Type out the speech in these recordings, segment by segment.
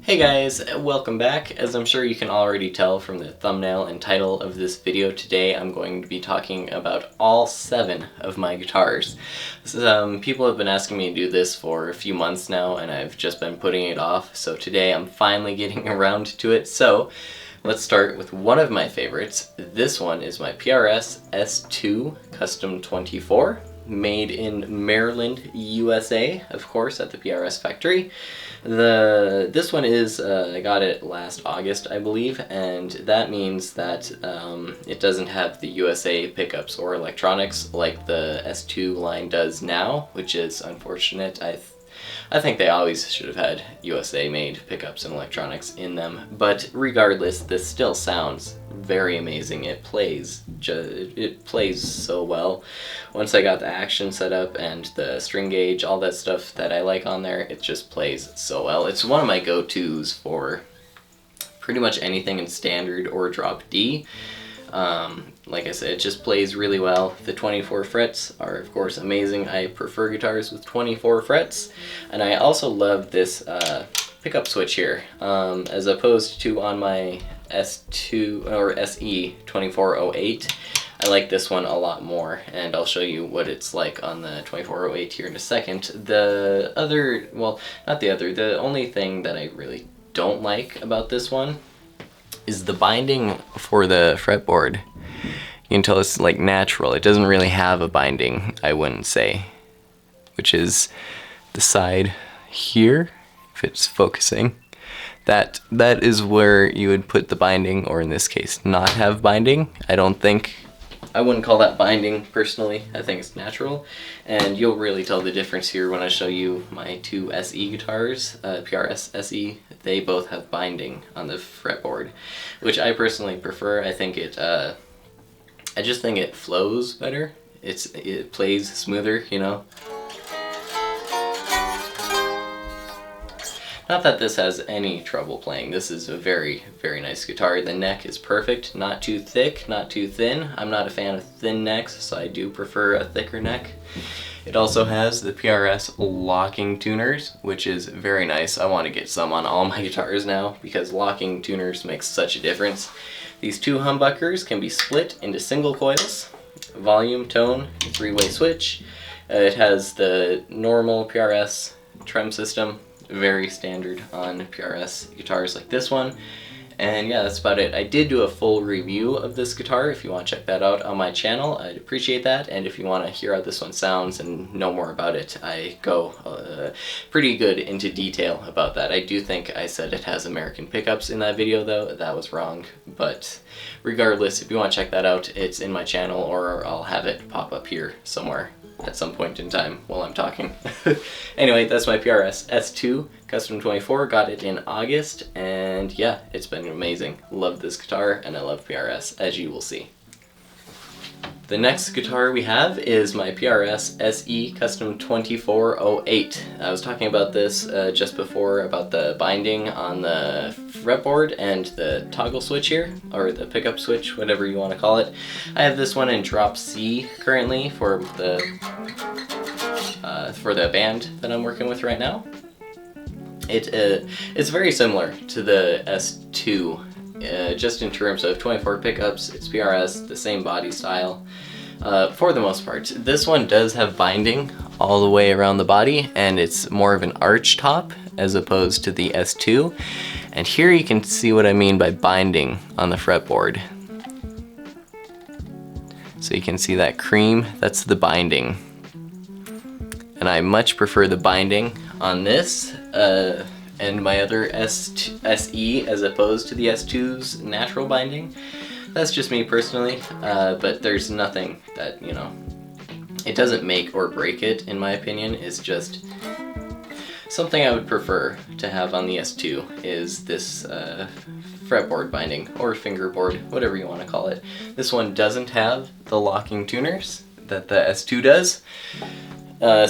Hey guys, welcome back. As I'm sure you can already tell from the thumbnail and title of this video, today I'm going to be talking about all 7 of my guitars. People have been asking me to do this for a few months now and I've just been putting it off, so today I'm finally getting around to it. So let's start with one of my favorites. This one is my PRS S2 Custom 24, made in Maryland, USA, of course, at the PRS factory. This one is, I got it last August, I believe, and that means that it doesn't have the USA pickups or electronics like the S2 line does now, which is unfortunate. I think they always should have had USA made pickups and electronics in them, but regardless, this still sounds very amazing. It plays so well. Once I got the action set up and the string gauge, all that stuff that I like on there, it just plays so well. It's one of my go-tos for pretty much anything in standard or drop D. Like I said, it just plays really well. The 24 frets are of course amazing. I prefer guitars with 24 frets, and I also love this pickup switch here, as opposed to on my S2 or SE 2408. I like this one a lot more, and I'll show you what it's like on the 2408 here in a second. The only thing that I really don't like about this one is the binding for the fretboard. You can tell it's like natural. It doesn't really have a binding, I wouldn't say, which is the side here, if it's focusing. That is where you would put the binding, or in this case, not have binding. I wouldn't call that binding personally. I think it's natural, and you'll really tell the difference here when I show you my 2 SE guitars, PRS SE. They both have binding on the fretboard, which I personally prefer. I just think it flows better. It plays smoother, you know. Not that this has any trouble playing. This is a very, very nice guitar. The neck is perfect, not too thick, not too thin. I'm not a fan of thin necks, so I do prefer a thicker neck. It also has the PRS locking tuners, which is very nice. I want to get some on all my guitars now because locking tuners makes such a difference. These 2 humbuckers can be split into single coils, volume, tone, 3-way switch. It has the normal PRS trem system, very standard on PRS guitars like this one. And yeah, that's about it. I did do a full review of this guitar. If you want to check that out on my channel, I'd appreciate that. And if you want to hear how this one sounds and know more about it, I go pretty good into detail about that. I do think I said it has American pickups in that video though. That was wrong. But regardless, if you want to check that out, it's in my channel, or I'll have it pop up here somewhere at some point in time while I'm talking. Anyway, that's my PRS S2 Custom 24. Got it in August, and yeah, it's been amazing. Love this guitar, and I love PRS, as you will see. The next guitar we have is my PRS SE Custom 2408. I was talking about this just before, about the binding on the fretboard and the toggle switch here, or the pickup switch, whatever you want to call it. I have this one in drop C currently for the band that I'm working with right now. It's very similar to the S2. Just in terms of 24 pickups, it's PRS, the same body style, for the most part. This one does have binding all the way around the body, and it's more of an arch top as opposed to the S2. And here you can see what I mean by binding on the fretboard. So you can see that cream, that's the binding. And I much prefer the binding on this and my other SE as opposed to the S2's natural binding. That's just me personally, but there's nothing that, you know, it doesn't make or break it, in my opinion. It's just something I would prefer to have on the S2 is this fretboard binding, or fingerboard, whatever you want to call it. This one doesn't have the locking tuners that the S2 does.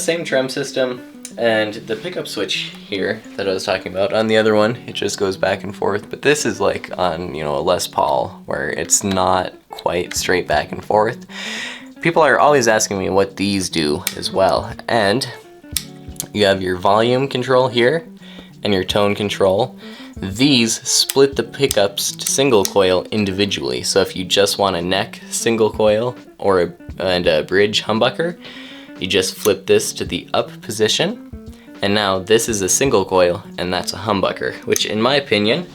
Same trem system. And the pickup switch here that I was talking about, on the other one, it just goes back and forth, but this is like on, you know, a Les Paul, where it's not quite straight back and forth. People are always asking me what these do as well, and you have your volume control here, and your tone control, these split the pickups to single coil individually. So if you just want a neck single coil or a bridge humbucker, you just flip this to the up position, and now this is a single coil and that's a humbucker, which in my opinion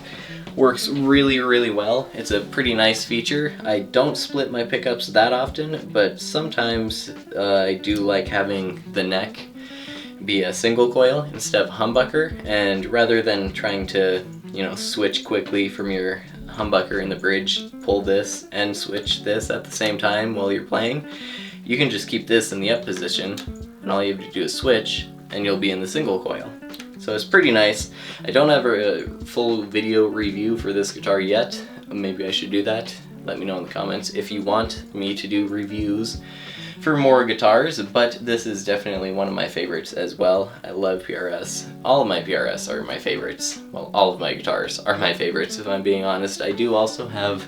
works really, really well. It's a pretty nice feature. I don't split my pickups that often, but sometimes I do like having the neck be a single coil instead of humbucker, and rather than trying to, you know, switch quickly from your humbucker in the bridge, pull this and switch this at the same time while you're playing, you can just keep this in the up position and all you have to do is switch and you'll be in the single coil. So it's pretty nice. I don't have a full video review for this guitar yet. Maybe I should do that. Let me know in the comments if you want me to do reviews for more guitars, but this is definitely one of my favorites as well. I love PRS. All of my PRS are my favorites. Well, all of my guitars are my favorites, if I'm being honest. I do also have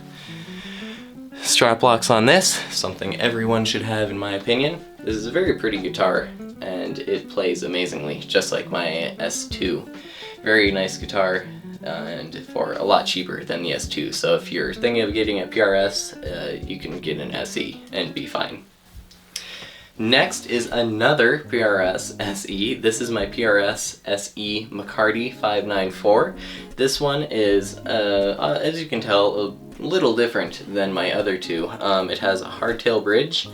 strap locks on this, something everyone should have in my opinion. This is a very pretty guitar and it plays amazingly, just like my S2. Very nice guitar, and for a lot cheaper than the S2. So if you're thinking of getting a PRS, you can get an SE and be fine. Next is another PRS SE. This is my PRS SE McCarty 594. This one is, as you can tell, a little different than my other two. It has a hardtail bridge.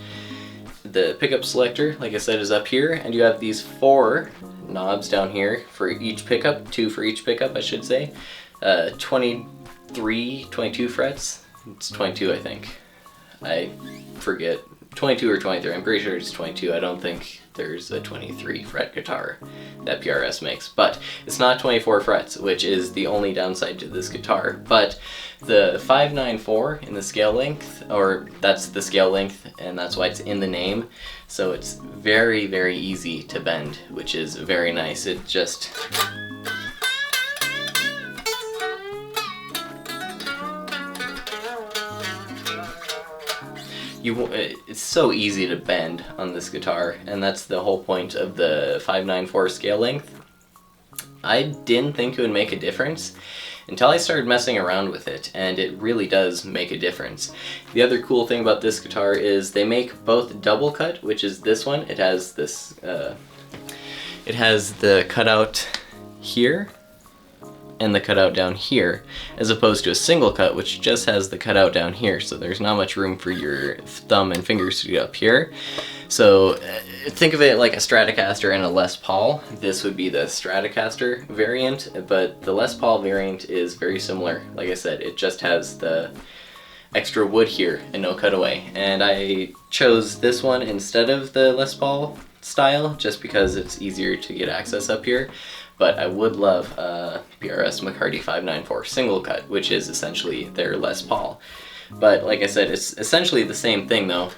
The pickup selector, like I said, is up here, and you have these 4 knobs down here for each pickup, 2 for each pickup, I should say. 22 frets. It's 22, I think. I forget. 22 or 23, I'm pretty sure it's 22. I don't think there's a 23 fret guitar that PRS makes, but it's not 24 frets, which is the only downside to this guitar. But the 594 in the scale length, or that's the scale length, and that's why it's in the name, so it's very, very easy to bend, which is very nice. It just... it's so easy to bend on this guitar, and that's the whole point of the 594 scale length. I didn't think it would make a difference until I started messing around with it, and it really does make a difference. The other cool thing about this guitar is they make both double cut, which is this one. It has this, it has the cutout here and the cutout down here, as opposed to a single cut which just has the cutout down here, so there's not much room for your thumb and fingers to get up here. So think of it like a Stratocaster and a Les Paul. This would be the Stratocaster variant, but the Les Paul variant is very similar. Like I said, it just has the extra wood here and no cutaway, and I chose this one instead of the Les Paul style just because it's easier to get access up here. But I would love PRS McCarty 594 single cut, which is essentially their Les Paul. But like I said, it's essentially the same thing though,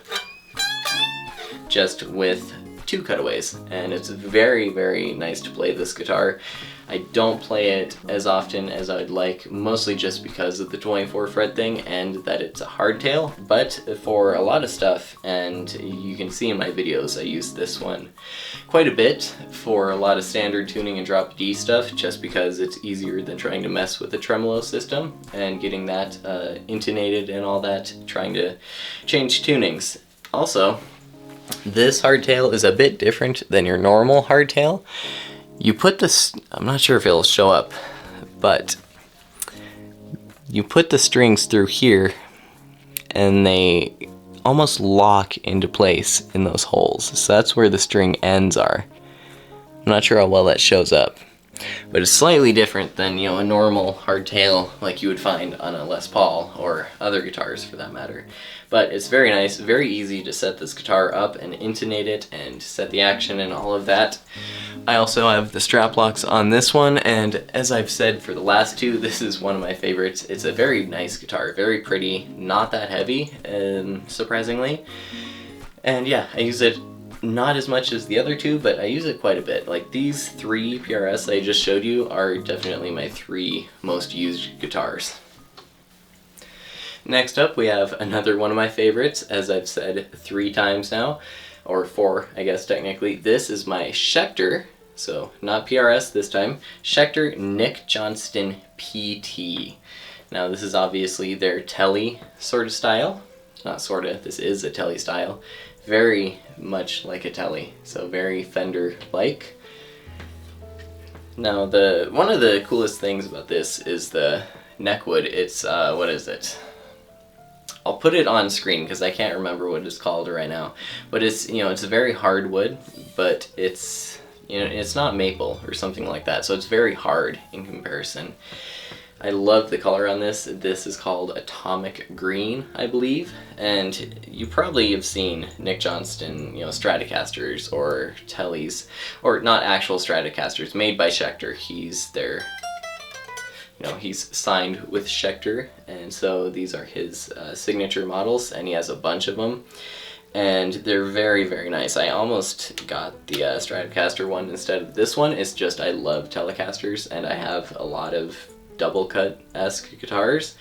just with 2 cutaways, and it's very, very nice to play this guitar. I don't play it as often as I would like, mostly just because of the 24 fret thing and that it's a hardtail, but for a lot of stuff, and you can see in my videos, I use this one quite a bit for a lot of standard tuning and drop D stuff, just because it's easier than trying to mess with the tremolo system and getting that intonated and all that, trying to change tunings. Also, this hardtail is a bit different than your normal hardtail. You put this, I'm not sure if it'll show up, but you put the strings through here and they almost lock into place in those holes. So that's where the string ends are. I'm not sure how well that shows up, but it's slightly different than, you know, a normal hardtail like you would find on a Les Paul or other guitars for that matter. But it's very nice, very easy to set this guitar up and intonate it and set the action and all of that. I also have the strap locks on this one, and as I've said for the last 2, this is one of my favorites. It's a very nice guitar, very pretty, not that heavy, surprisingly. And yeah, I use it not as much as the other 2, but I use it quite a bit. Like these 3 PRS I just showed you are definitely my 3 most used guitars. Next up, we have another one of my favorites, as I've said 3 times now, or 4, I guess technically. This is my Schecter So not PRS this time. Schecter Nick Johnston PT. Now this is obviously their Telly sort of style. Not sort of, this is a Telly style. Very much like a Telly, so very Fender-like. Now one of the coolest things about this is the neckwood. It's, what is it? I'll put it on screen because I can't remember what it's called right now. But it's, it's a very hard wood, but it's, it's not maple or something like that. So it's very hard in comparison. I love the color on this. This is called Atomic Green, I believe. And you probably have seen Nick Johnston, Stratocasters or Tellys, or not actual Stratocasters, made by Schecter. He's their, he's signed with Schecter, and so these are his signature models, and he has a bunch of them. And they're very, very nice. I almost got the Stratocaster one instead of this one. It's just I love Telecasters, and I have a lot of double cut-esque guitars,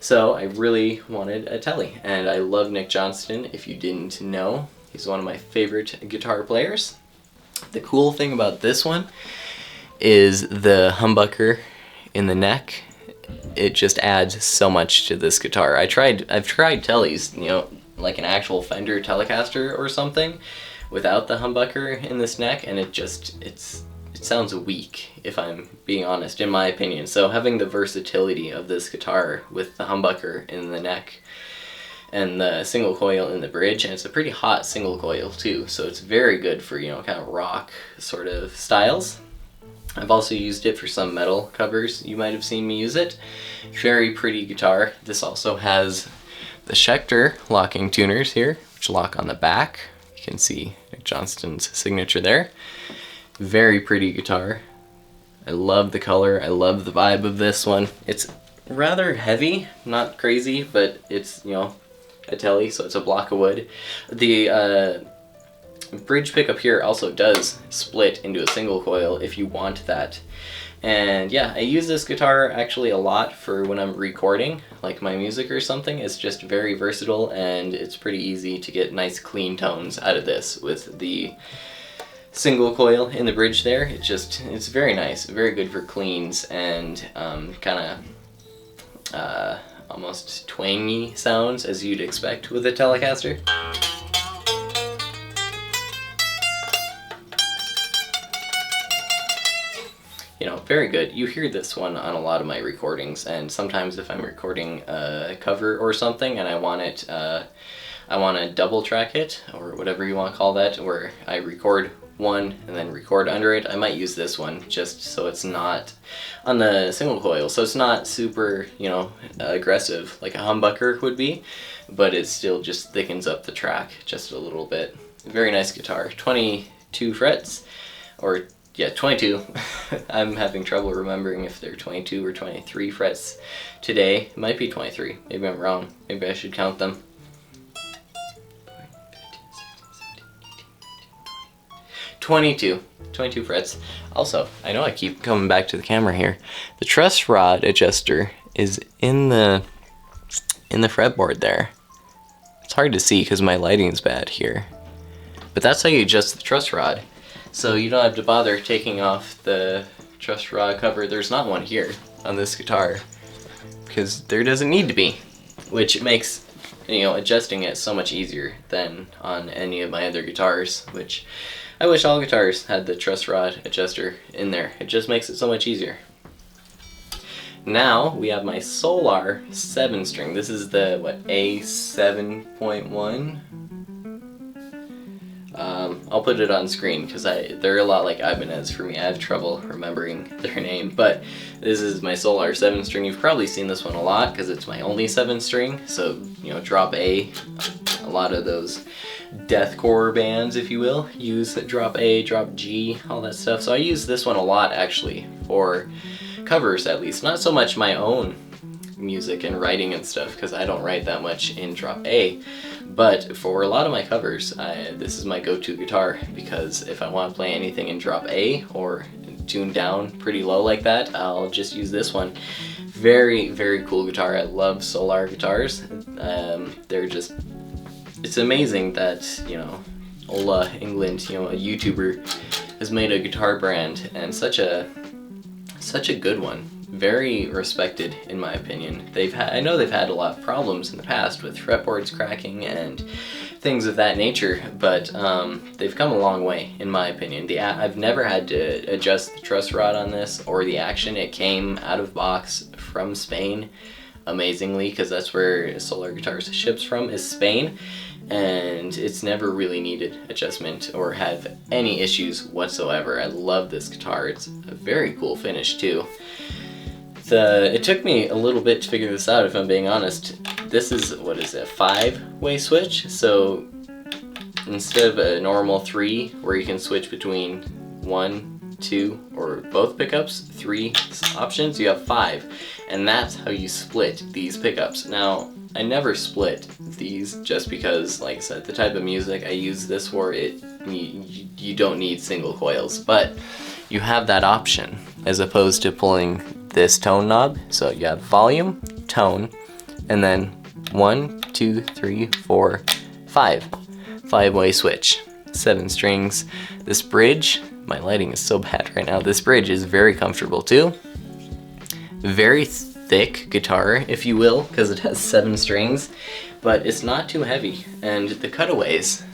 so I really wanted a Telly. And I love Nick Johnston. If you didn't know, he's one of my favorite guitar players. The cool thing about this one is the humbucker in the neck. It just adds so much to this guitar. I've tried Tellys, like an actual Fender Telecaster or something, without the humbucker in this neck, and it sounds weak, if I'm being honest, in my opinion. So having the versatility of this guitar with the humbucker in the neck and the single coil in the bridge, and it's a pretty hot single coil too, so it's very good for, kind of rock sort of styles. I've also used it for some metal covers. You might have seen me use it. Very pretty guitar. This also has the Schecter locking tuners here, which lock on the back. You can see Nick Johnston's signature there. Very pretty guitar. I love the color. I love the vibe of this one. It's rather heavy, not crazy, but it's, a Telly, so it's a block of wood. The bridge pickup here also does split into a single coil if you want that. And yeah, I use this guitar actually a lot for when I'm recording, like my music or something. It's just very versatile, and it's pretty easy to get nice clean tones out of this with the single coil in the bridge there. It's very nice, very good for cleans and kind of almost twangy sounds as you'd expect with a Telecaster. Very good. You hear this one on a lot of my recordings, and sometimes if I'm recording a cover or something and I want to double track it, or whatever you want to call that, where I record one and then record under it, I might use this one just so it's not on the single coil, so it's not super, aggressive like a humbucker would be, but it still just thickens up the track just a little bit. Very nice guitar. 22 frets, or yeah, 22. I'm having trouble remembering if they're 22 or 23 frets today. It might be 23. Maybe I'm wrong. Maybe I should count them. 22 frets. Also, I know I keep coming back to the camera here. The truss rod adjuster is in the fretboard there. It's hard to see because my lighting is bad here. But that's how you adjust the truss rod. So you don't have to bother taking off the truss rod cover. There's not one here on this guitar because there doesn't need to be, which makes adjusting it so much easier than on any of my other guitars, which I wish all guitars had the truss rod adjuster in there. It just makes it so much easier. Now we have my Solar 7-string. This is the A7.1. I'll put it on screen because they're a lot like Ibanez for me. I have trouble remembering their name, but this is my Solar 7-string. You've probably seen this one a lot because it's my only 7-string. So drop A. A lot of those deathcore bands, if you will, use drop A, drop G, all that stuff. So I use this one a lot actually for covers, at least. Not so much my own music and writing and stuff because I don't write that much in drop A. But for a lot of my covers, this is my go-to guitar because if I want to play anything in drop A or tuned down pretty low like that, I'll just use this one. Very, very cool guitar. I love Solar guitars. It's amazing that, Ola England, a YouTuber, has made a guitar brand, and such a good one. Very respected in my opinion. I know they've had a lot of problems in the past with fretboards cracking and things of that nature, but they've come a long way in my opinion. I've never had to adjust the truss rod on this or the action. It came out of box from Spain, amazingly, because that's where Solar Guitars ships from, is Spain, and it's never really needed adjustment or have any issues whatsoever. I love this guitar. It's a very cool finish too. It took me a little bit to figure this out, if I'm being honest. This is, what is it, 5-way switch? So instead of a normal 3 where you can switch between 1, 2, or both pickups, 3 options, you have 5. And that's how you split these pickups. Now, I never split these just because, like I said, the type of music I use this for, you don't need single coils, but you have that option as opposed to pulling this tone knob. So you have volume, tone, and then 1, 2, 3, 4, 5. 5-way switch, 7 strings. This bridge, my lighting is so bad right now. This bridge is very comfortable too. Very thick guitar, if you will, because it has 7 strings, but it's not too heavy, and the cutaways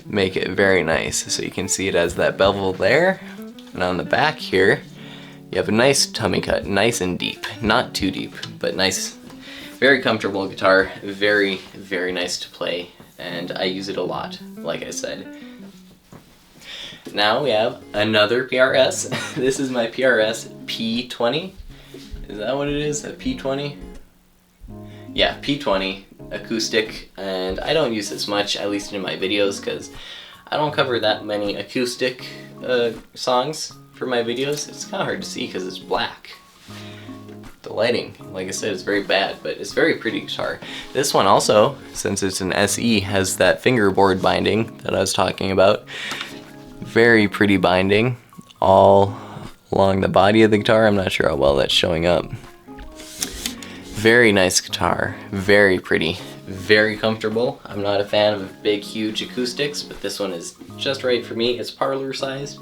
make it very nice. So you can see it has that bevel there, and on the back here you have a nice tummy cut, nice and deep, not too deep, but nice. Very comfortable guitar, very, very nice to play, and I use it a lot, like I said. Now we have another PRS. This is my PRS P20. Is that what it is? A P20? Yeah, P20 acoustic, and I don't use this much, at least in my videos, because I don't cover that many acoustic songs for my videos. It's kind of hard to see because it's black. The lighting, like I said, is very bad, but it's a very pretty guitar. This one also, since it's an SE, has that fingerboard binding that I was talking about. Very pretty binding all along the body of the guitar. I'm not sure how well that's showing up. Very nice guitar, very pretty, very comfortable. I'm not a fan of big, huge acoustics, but this one is just right for me. It's parlor sized,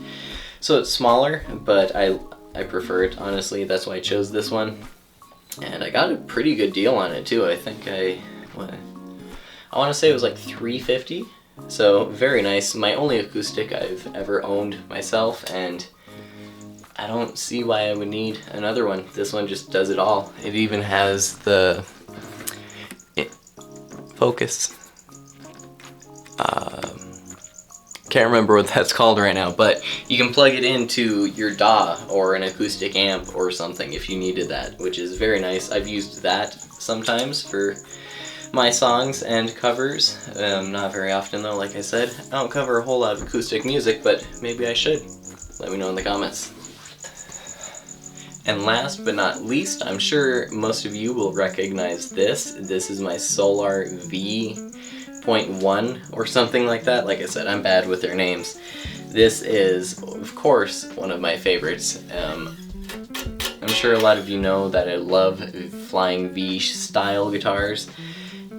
so it's smaller, but I prefer it, honestly. That's why I chose this one. And I got a pretty good deal on it too. I think I want to say it was like $350. So very nice. My only acoustic I've ever owned myself, and I don't see why I would need another one. This one just does it all. It even has the focus. Can't remember what that's called right now, but you can plug it into your DAW or an acoustic amp or something if you needed that, which is very nice. I've used that sometimes for my songs and covers. Not very often though, like I said. I don't cover a whole lot of acoustic music, but maybe I should. Let me know in the comments. And last but not least, I'm sure most of you will recognize this. This is my Solar V.1 or something like that. Like I said, I'm bad with their names. This is, of course, one of my favorites. I'm sure a lot of you know that I love Flying V style guitars,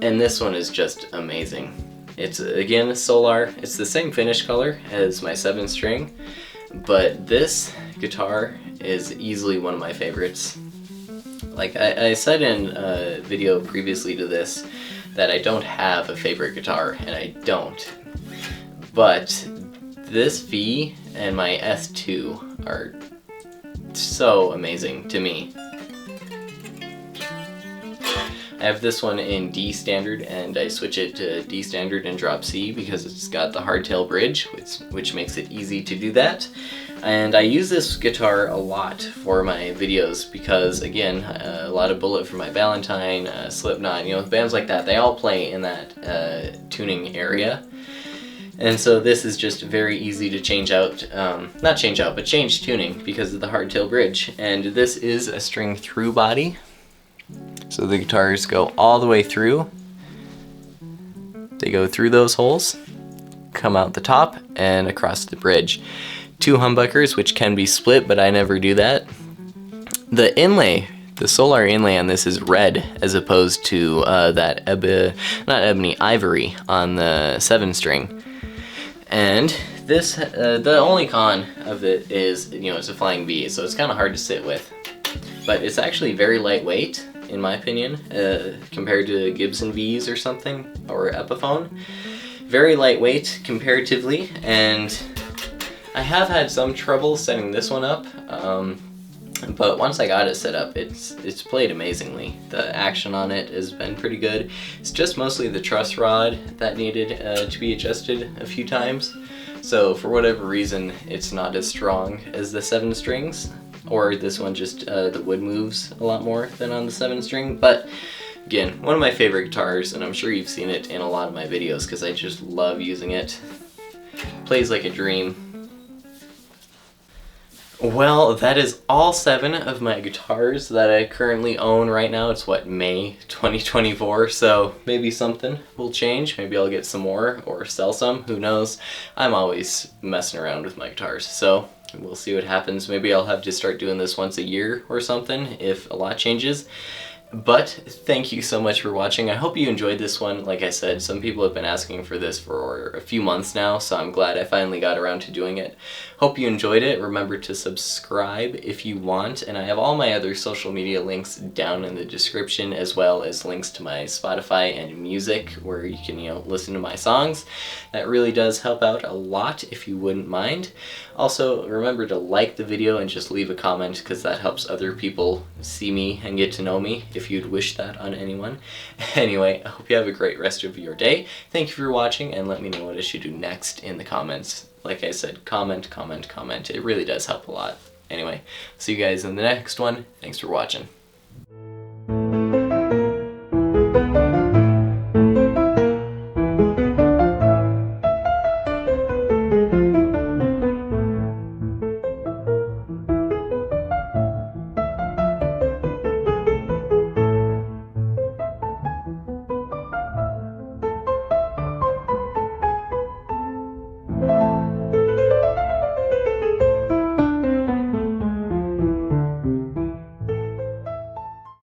and this one is just amazing. It's, again, Solar. It's the same finish color as my 7-string, but this guitar is easily one of my favorites. Like I said in a video previously to this that I don't have a favorite guitar, and I don't. But this V and my S2 are so amazing to me. I have this one in D standard, and I switch it to D standard and drop C because it's got the hardtail bridge, which makes it easy to do that. And I use this guitar a lot for my videos because, again, a lot of Bullet for My Valentine, Slipknot, you know, bands like that, they all play in that tuning area. And so this is just very easy to change out, not change out, but change tuning because of the hardtail bridge. And this is a string through body. So the guitars go all the way through. They go through those holes, come out the top, and across the bridge. 2 humbuckers, which can be split, but I never do that. The inlay, the Solar inlay on this is red, as opposed to that ivory on the 7-string. And This, the only con of it is, you know, it's a flying V, so it's kind of hard to sit with. But it's actually very lightweight, in my opinion, compared to Gibson Vs or something, or Epiphone. Very lightweight comparatively, and I have had some trouble setting this one up, but once I got it set up, it's played amazingly. The action on it has been pretty good. It's just mostly the truss rod that needed to be adjusted a few times. So for whatever reason, it's not as strong as the 7 strings, or this one just, the wood moves a lot more than on the 7 string. But again, one of my favorite guitars, and I'm sure you've seen it in a lot of my videos because I just love using it. Plays like a dream. Well, that is all 7 of my guitars that I currently own right now. It's what, May 2024, so maybe something will change. Maybe I'll get some more or sell some, who knows. I'm always messing around with my guitars, so we'll see what happens. Maybe I'll have to start doing this once a year or something if a lot changes. But thank you so much for watching. I hope you enjoyed this one. Like I said, some people have been asking for this for a few months now, so I'm glad I finally got around to doing it. Hope you enjoyed it. Remember to subscribe if you want, and I have all my other social media links down in the description, as well as links to my Spotify and music where you can, you know, listen to my songs. That really does help out a lot if you wouldn't mind. Also, remember to like the video and just leave a comment because that helps other people see me and get to know me, if you'd wish that on anyone. Anyway, I hope you have a great rest of your day. Thank you for watching, and let me know what I should do next in the comments. Like I said, comment, comment, comment. It really does help a lot. Anyway, see you guys in the next one. Thanks for watching.